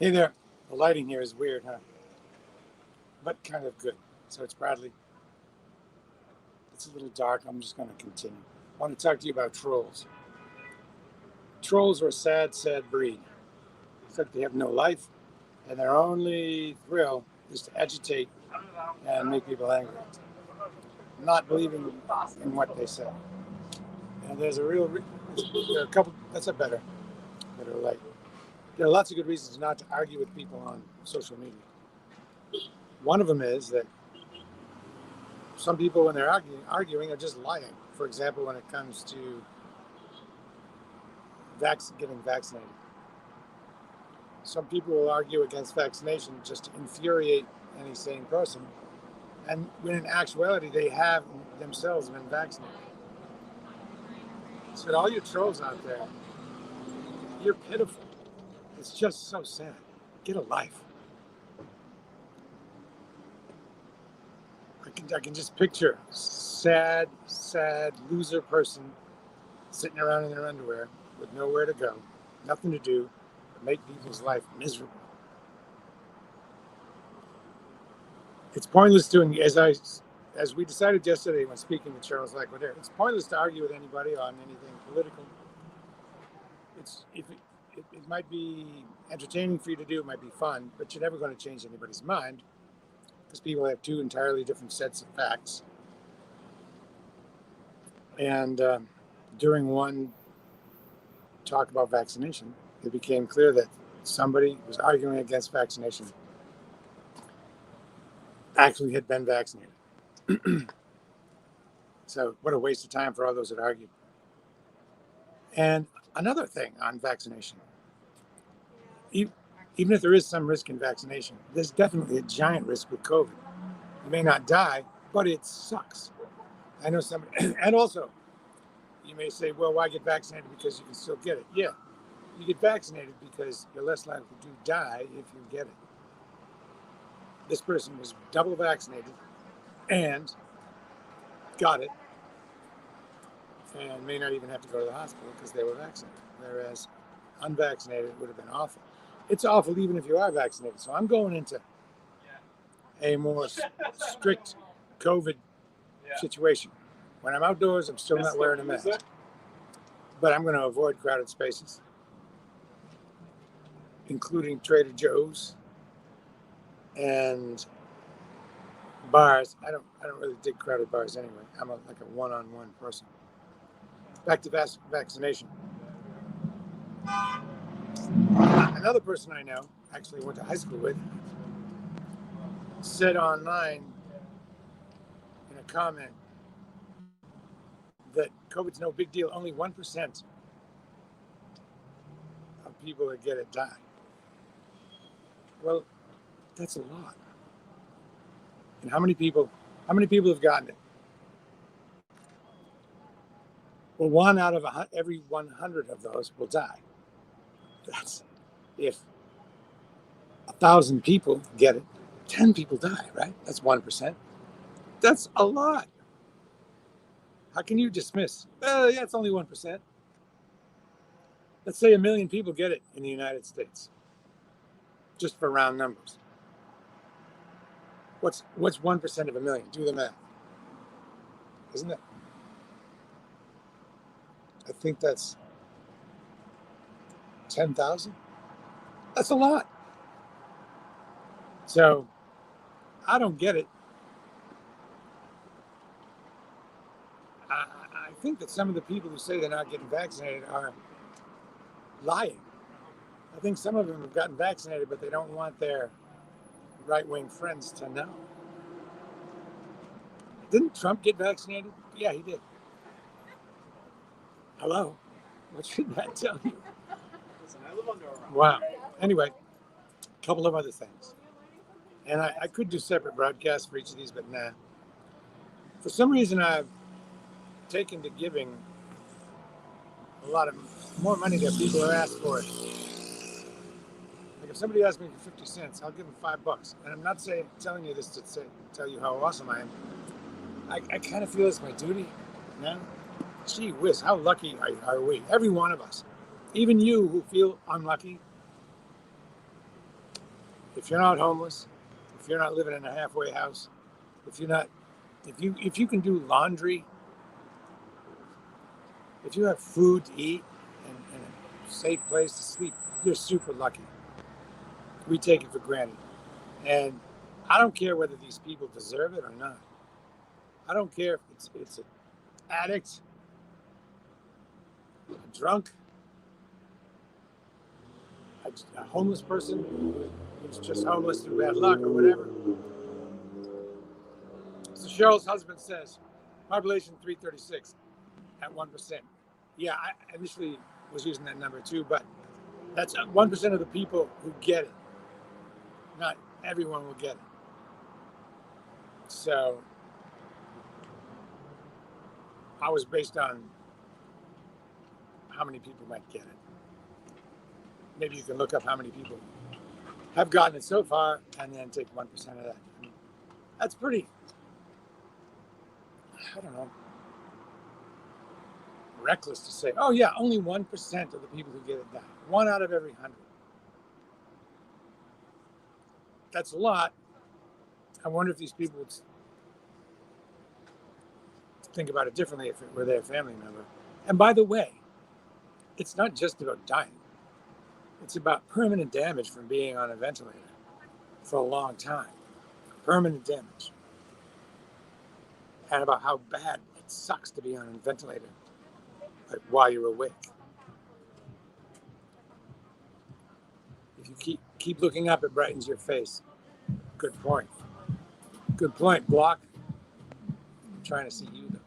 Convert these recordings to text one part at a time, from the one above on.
Hey there. The lighting here is weird, huh? But kind of good. So it's Bradley. It's a little dark. I'm just going to continue. I want to talk to you about trolls. Trolls are a sad, sad breed. It's like they have no life, and their only thrill is to agitate and make people angry, not believing in what they say. And there's a there are a couple, that's a better light. There are lots of good reasons not to argue with people on social media. One of them is that some people, when they're arguing, are just lying. For example, when it comes to getting vaccinated, some people will argue against vaccination just to infuriate any sane person, and when in actuality they have themselves been vaccinated. So, to all you trolls out there, you're pitiful. It's just so sad. Get a life. I can just picture sad, sad loser person sitting around in their underwear with nowhere to go, nothing to do, but make people's life miserable. It's pointless doing as we decided yesterday when speaking with Charles Laquadere. It's pointless to argue with anybody on anything political. It might be entertaining for you to do, it might be fun, but you're never going to change anybody's mind because people have two entirely different sets of facts. And during one talk about vaccination, it became clear that somebody was arguing against vaccination actually had been vaccinated. So what a waste of time for all those that argued. And another thing on vaccination, even if there is some risk in vaccination, there's definitely a giant risk with COVID. You may not die, but it sucks. I know somebody, and also you may say, well, why get vaccinated? Because you can still get it. Yeah, you get vaccinated because you're less likely to die if you get it. This person was double vaccinated and got it and may not even have to go to the hospital because they were vaccinated. Whereas unvaccinated would have been awful. It's awful even if you are vaccinated. So I'm going into a more strict COVID situation. When I'm outdoors, I'm still not wearing a mask. But I'm going to avoid crowded spaces, including Trader Joe's and bars. I don't really dig crowded bars anyway. I'm like a one-on-one person. Back to vaccination. Another person I know, actually went to high school with, said online in a comment that COVID's no big deal. Only 1% of people that get it die. Well, that's a lot. And how many people have gotten it? Well, one out of every 100 of those will die. That's if 1,000 people get it, 10 people die, right? That's 1%. That's a lot. How can you dismiss? Yeah, it's only 1%. Let's say 1 million people get it in the United States, just for round numbers. What's 1% of 1 million? Do the math. Isn't it? I think that's 10,000. That's a lot. So I don't get it. I think that some of the people who say they're not getting vaccinated are lying. I think some of them have gotten vaccinated, but they don't want their right-wing friends to know. Didn't Trump get vaccinated? Yeah, he did. Hello? What should that tell you? Listen, I live under a rock. Wow. Anyway, a couple of other things. And I could do separate broadcasts for each of these, but nah. For some reason, I've taken to giving a lot of more money than people are asked for it. Like if somebody asks me for 50 cents, I'll give them $5. And I'm not telling you this to tell you how awesome I am. I kind of feel it's my duty now. Gee whiz, how lucky are we? Every one of us. Even you who feel unlucky. if you're not homeless, if you're not living in a halfway house, if you can do laundry, if you have food to eat and a safe place to sleep, you're super lucky. We take it for granted. And I don't care whether these people deserve it or not. I don't care if it's an addict, a drunk, a homeless person who's just homeless through bad luck or whatever. So Cheryl's husband says, population 336 at 1%. Yeah, I initially was using that number too, but that's 1% of the people who get it. Not everyone will get it. So I was based on how many people might get it. Maybe you can look up how many people have gotten it so far and then take 1% of that. I mean, that's pretty, I don't know, reckless to say, oh yeah, only 1% of the people who get it die. 1 out of every 100. That's a lot. I wonder if these people would think about it differently if it were their family member. And by the way, it's not just about dying. It's about permanent damage from being on a ventilator for a long time. Permanent damage. And about how bad it sucks to be on a ventilator, like while you're awake. If you keep looking up, it brightens your face. Good point. Good point, Block. I'm trying to see you though.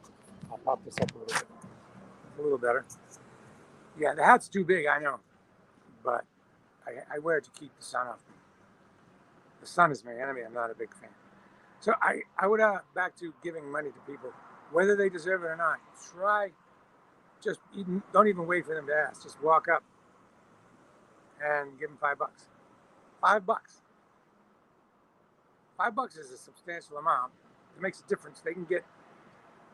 I'll pop this up a little bit. A little better. Yeah, the hat's too big, I know. But I wear it to keep the sun off me. The sun is my enemy. I'm not a big fan. So I would back to giving money to people, whether they deserve it or not. Try, don't even wait for them to ask. Just walk up and give them $5. $5. $5 is a substantial amount. It makes a difference. They can get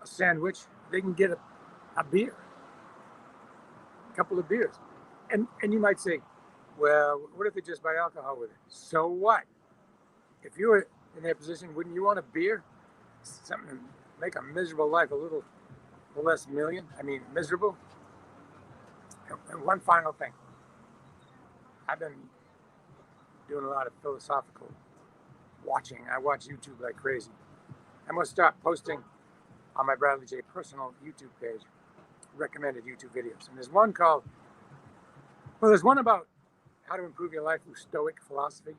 a sandwich. They can get a beer, a couple of beers. And you might say, well, what if they just buy alcohol with it? So what? If you were in their position, wouldn't you want a beer? Something to make a miserable life a little less miserable. And one final thing. I've been doing a lot of philosophical watching. I watch YouTube like crazy. I'm going to start posting on my Bradley J personal YouTube page recommended YouTube videos. And there's one about how to improve your life through Stoic philosophy.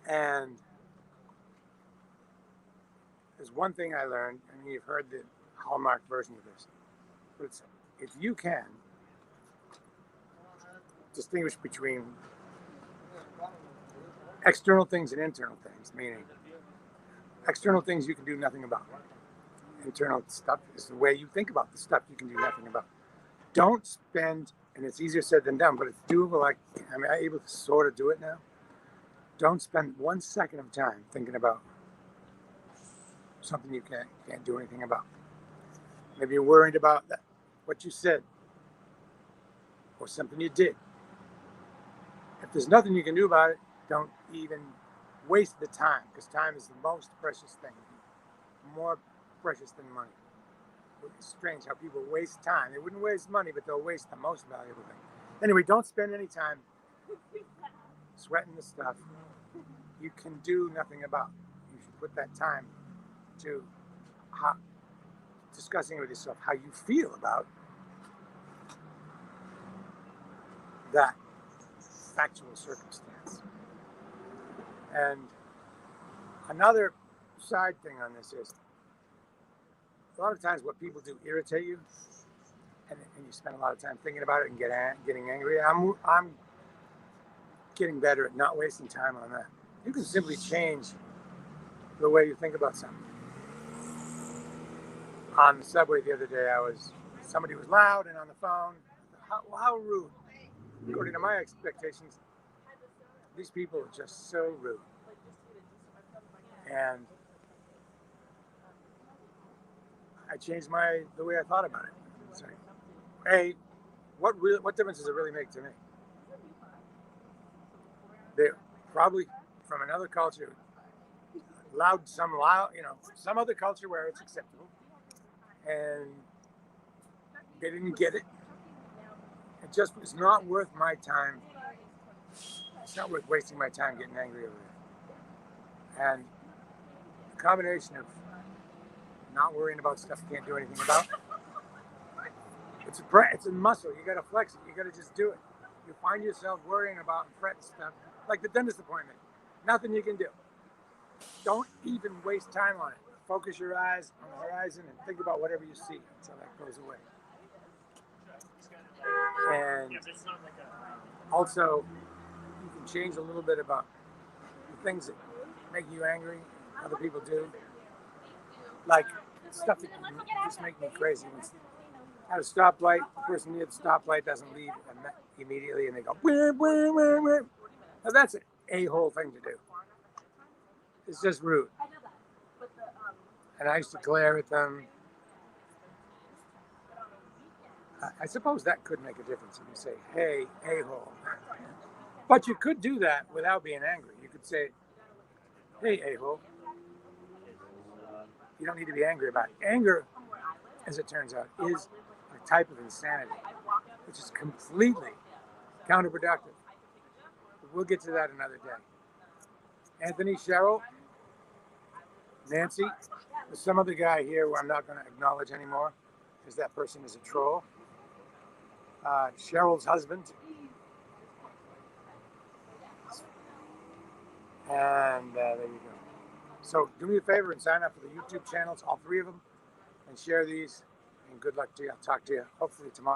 And there's one thing I learned, and you've heard the Hallmark version of this, but it's if you can distinguish between external things and internal things, meaning external things you can do nothing about. Internal stuff is the way you think about the stuff you can do nothing about. Don't spend, and it's easier said than done, but it's doable. I'm able to sort of do it now. Don't spend 1 second of time thinking about something you can't do anything about. Maybe you're worried about what you said or something you did. If there's nothing you can do about it, don't even waste the time, because time is the most precious thing, more precious than money. It's strange how people waste time. They wouldn't waste money, but they'll waste the most valuable thing. Anyway, don't spend any time sweating the stuff you can do nothing about. You should put that time to discussing with yourself how you feel about that factual circumstance. And another side thing on this is a lot of times what people do irritate you, and you spend a lot of time thinking about it and getting angry. I'm getting better at not wasting time on that. You can simply change the way you think about something. On the subway the other day, somebody was loud and on the phone. How rude. According to my expectations, these people are just so rude. And I changed the way I thought about it. It's like, hey, what difference does it really make to me? They're probably from another culture, some other culture where it's acceptable, and they didn't get it. It just was not worth my time. It's not worth wasting my time getting angry over it. And the combination of not worrying about stuff you can't do anything about, it's a muscle. You got to flex it. You got to just do it. You find yourself worrying about and fretting stuff, like the dentist appointment. Nothing you can do. Don't even waste time on it. Focus your eyes on the horizon and think about whatever you see until that goes away. And also, you can change a little bit about the things that make you angry, other people do. Like stuff that can just make me crazy. At a stoplight, the person near the stoplight doesn't leave immediately and they go, wah, wah, wah, wah. Now that's an a-hole thing to do. It's just rude. And I used to glare at them. I suppose that could make a difference if you say, hey, a-hole. But you could do that without being angry. You could say, hey, a-hole. You don't need to be angry about it. Anger, as it turns out, is a type of insanity, which is completely counterproductive. But we'll get to that another day. Anthony, Cheryl, Nancy, there's some other guy here who I'm not going to acknowledge anymore because that person is a troll. Cheryl's husband. And there you go. So do me a favor and sign up for the YouTube channels, all three of them, and share these. And good luck to you. I'll talk to you hopefully tomorrow.